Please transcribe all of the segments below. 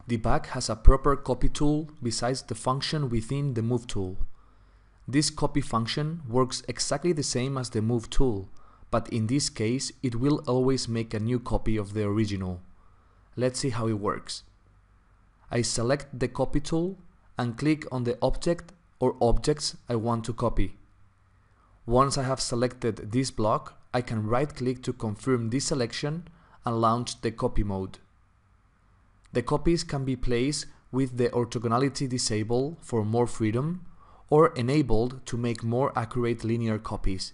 Dibac has a proper copy tool besides the function within the move tool. This copy function works exactly the same as the move tool, but in this case it will always make a new copy of the original. Let's see how it works. I select the copy tool and click on the object or objects I want to copy. Once I have selected this block, I can right-click to confirm this selection and launch the copy mode. The copies can be placed with the orthogonality disabled for more freedom or enabled to make more accurate linear copies.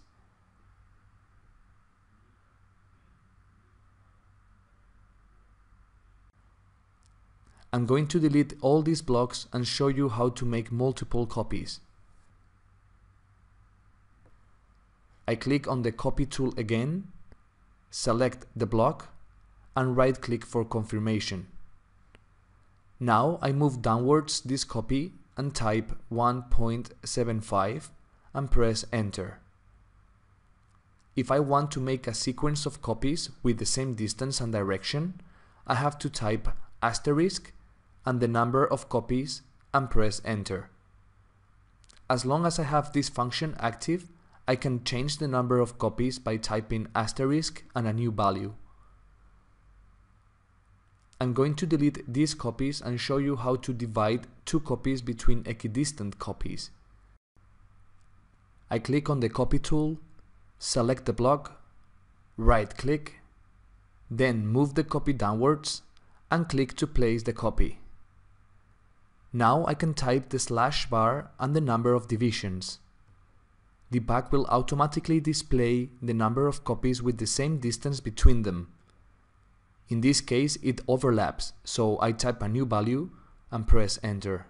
I'm going to delete all these blocks and show you how to make multiple copies. I click on the copy tool again, select the block, and right-click for confirmation. Now I move downwards this copy and type 1.75 and press enter. If I want to make a sequence of copies with the same distance and direction, I have to type asterisk and the number of copies and press enter. As long as I have this function active, I can change the number of copies by typing asterisk and a new value. I'm going to delete these copies and show you how to divide two copies between equidistant copies. I click on the copy tool, select the block, right-click, then move the copy downwards and click to place the copy. Now I can type the slash bar and the number of divisions. Dibac will automatically display the number of copies with the same distance between them. In this case it overlaps, so I type a new value and press enter.